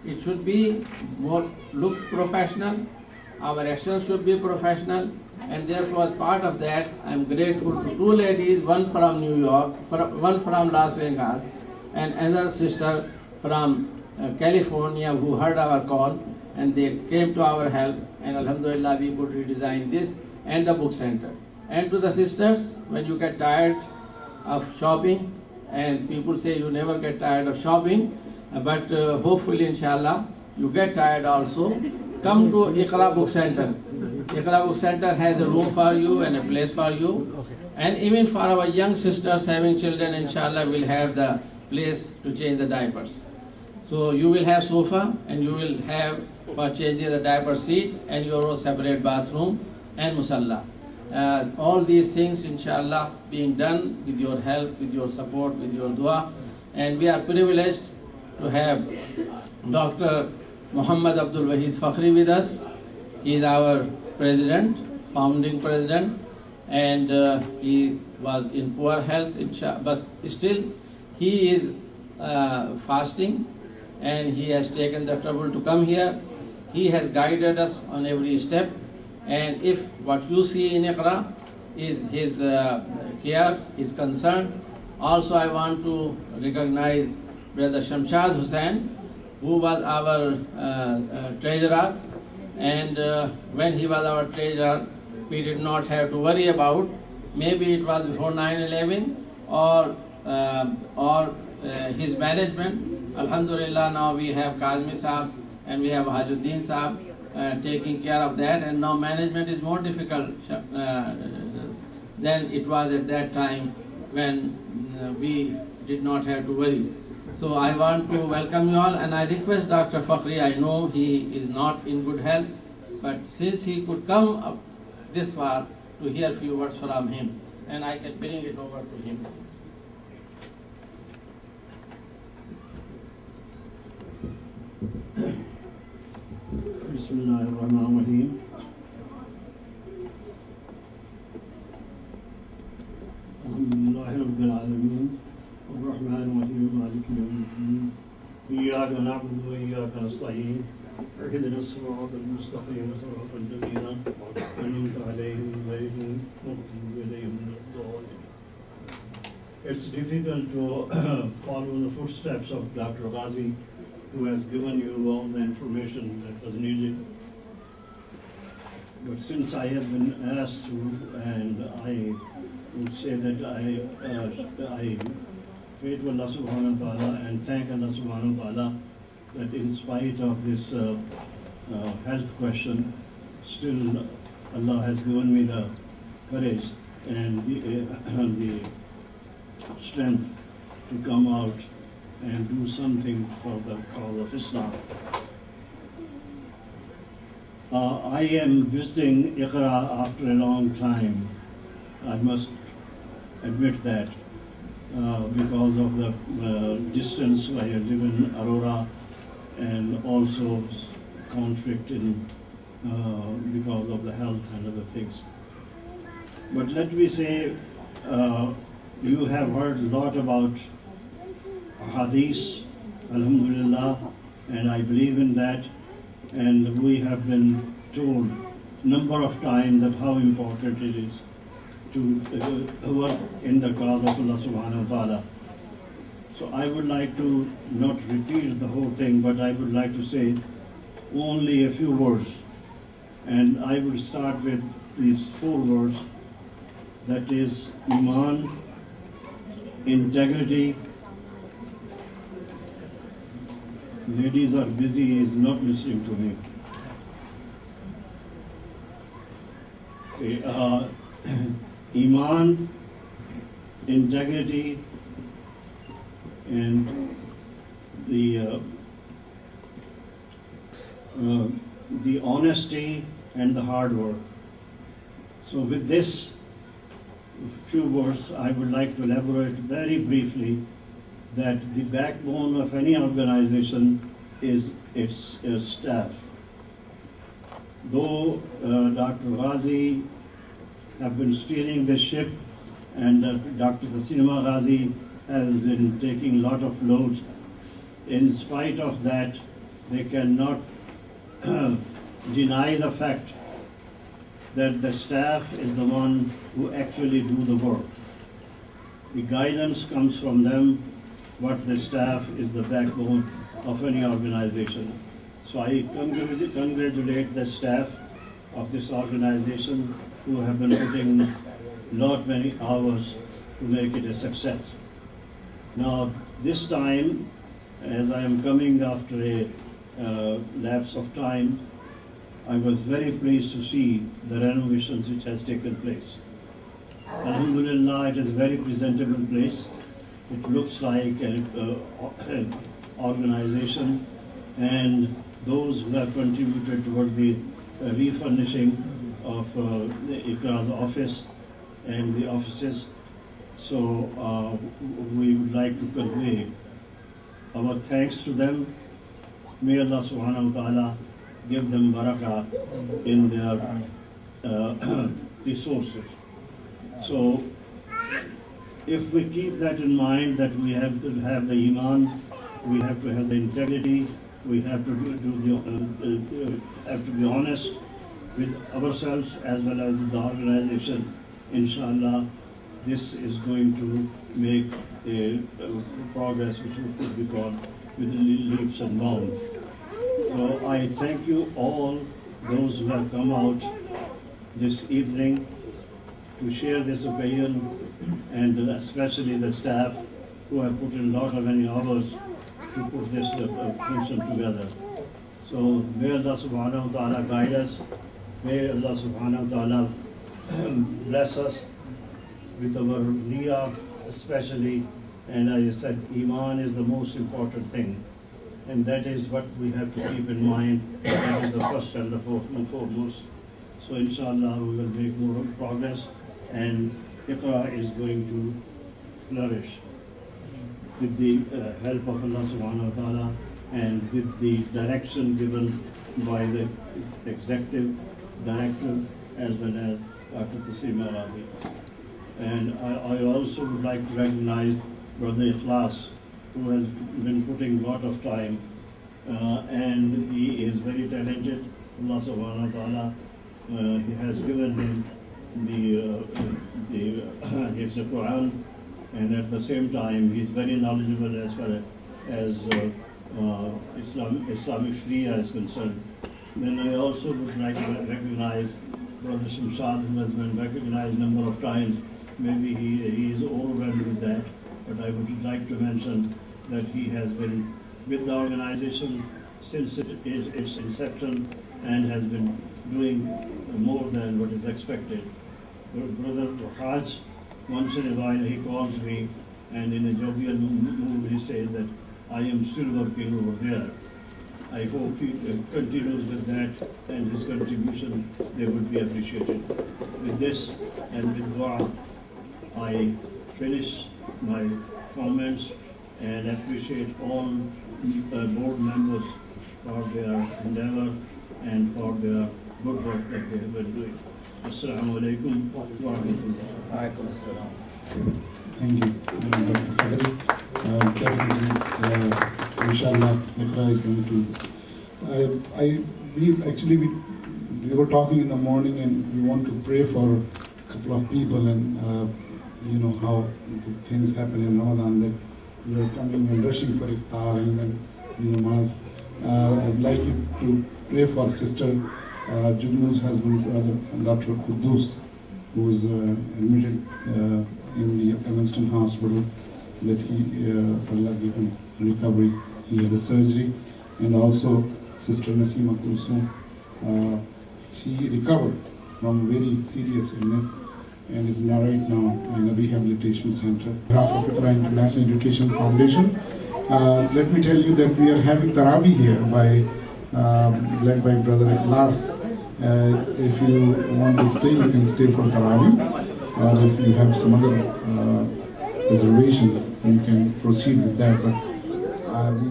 It should be more look professional. Our actions should be professional, and therefore, as part of that, I am grateful to two ladies, one from New York, one from Las Vegas, and another sister from California who heard our call and they came to our help, and Alhamdulillah we could redesign this and the book center. And to the sisters, when you get tired of shopping, and people say you never get tired of shopping, but hopefully inshallah you get tired also, come to Iqra Book Center. Iqra Book Center has a room for you and a place for you, and even for our young sisters having children, inshallah will have the place to change the diapers. So you will have sofa and you will have for changing the diaper seat and your own separate bathroom and musalla. All these things inshallah being done with your help, with your support, with your dua, and we are privileged to have Dr. Muhammad Abdul Wahid Fakhri with us. He is our president, founding president, and he was in poor health, but still he is fasting, and he has taken the trouble to come here. He has guided us on every step, and if what you see in Iqra is his care, his concern, also I want to recognize Brother Shamshad Hussain, who was our treasurer, and when he was our treasurer, we did not have to worry about, maybe it was before 9/11 or his management. Alhamdulillah, now we have Kazmi Saab and we have Hajuddin Saab taking care of that, and now management is more difficult than it was at that time when we did not have to worry. So I want to welcome you all, and I request Dr. Fakhri, I know he is not in good health, but since he could come up this far to hear few words from him, and I can bring it over to him. Bismillahirrahmanirrahim. Alhamdulillahi Rabbil Alameen. Ar-Rahmanir-Rahim. Maliki Yawmiddin. Iyyaka na'budu wa iyyaka nasta'in. اهدنا الصراط المستقيم صراط الذين أنعمت عليهم غير المغضوب عليهم ولا الضالين. It's difficult to follow the footsteps of Dr. Ghazi, who has given you all the information that was needed. But since I have been asked to, and I would say that I pray to Allah subhanahu wa ta'ala and thank Allah subhanahu wa ta'ala that in spite of this health question, still Allah has given me the courage and the strength to come out and do something for the cause of Islam. I am visiting Iqra after a long time. I must admit that because of the distance. I live in Aurora, and also conflict in because of the health and other things. But let me say, you have heard a lot about Hadith, Alhamdulillah, and I believe in that. And we have been told number of times that how important it is to work in the cause of Allah subhanahu wa ta'ala. So I would like to not repeat the whole thing, but I would like to say only a few words. And I will start with these 4 words. That is Iman, integrity. Ladies are busy, is not listening to me. Iman, integrity, and the honesty and the hard work. So with this few words, I would like to elaborate very briefly that the backbone of any organization is its staff. Though Dr. Ghazi have been steering the ship, and Dr. Taslima Ghazi has been taking a lot of loads, in spite of that, they cannot deny the fact that the staff is the one who actually do the work. The guidance comes from them, but the staff is the backbone of any organization. So I congratulate the staff of this organization who have been putting many hours to make it a success. Now, this time, as I am coming after a lapse of time, I was very pleased to see the renovations which has taken place. Alhamdulillah, it is a very presentable place. It looks like an organization, and those who have contributed toward the refurnishing of the ICRA's office and the offices. So we would like to convey our thanks to them. May Allah subhanahu wa ta'ala give them barakah in their resources. So if we keep that in mind, that we have to have the iman, we have to have the integrity, we have to have to be honest with ourselves as well as with the organization. Inshallah, this is going to make a progress which could be called with leaps and bounds. So I thank you all, those who have come out this evening to share this opinion, and especially the staff who have put in a lot of many hours to put this function together. So may Allah subhanahu wa ta'ala guide us. May Allah subhanahu wa ta'ala bless us with our niyyah especially. And as I said, iman is the most important thing. And that is what we have to keep in mind. That is the first and the foremost. So inshallah we will make more progress, and ICRA is going to flourish with the help of Allah subhanahu wa ta'ala and with the direction given by the executive director as well as Dr. Taseema Rabi. And I also would like to recognize Brother Ikhlas, who has been putting a lot of time, and he is very talented. Allah subhanahu wa ta'ala, he has given him his Quran, and at the same time he is very knowledgeable as far as Islamic Sharia is concerned. Then I also would like to recognize Brother Shamshad, who has been recognized a number of times. Maybe he is overwhelmed with that, but I would like to mention that he has been with the organization since its inception and has been doing more than what is expected. Brother Hajj, once in a while he calls me, and in a jovial mood he says that I am still working over there. I hope he continues with that, and his contribution they would be appreciated. With this and with dua, I finish my comments and appreciate all board members for their endeavor and for their good work that they have been doing. Assalamu alaikum wa rahmatullah. Thank you, Dr. Fadri. Definitely, inshallah, ICRA is going to. We were talking in the morning, and we want to pray for a couple of people, and you know how things happen in Ramadan, that we are coming and rushing for iftar and then namaz. I'd like you to pray for Sister Jugnu's husband, Brother Dr. Quddus, who is admitted in the Evanston Hospital, that Allah give him recovery. He had a surgery. And also Sister Naseema Kulsum, she recovered from very serious illness and is now right now in a rehabilitation center. On behalf of ICRA International Education Foundation, let me tell you that we are having Taraweeh here led by Brother Ikhlas. If you want to stay, you can stay for Taraweeh, or if you have some other reservations, you can proceed with that. But we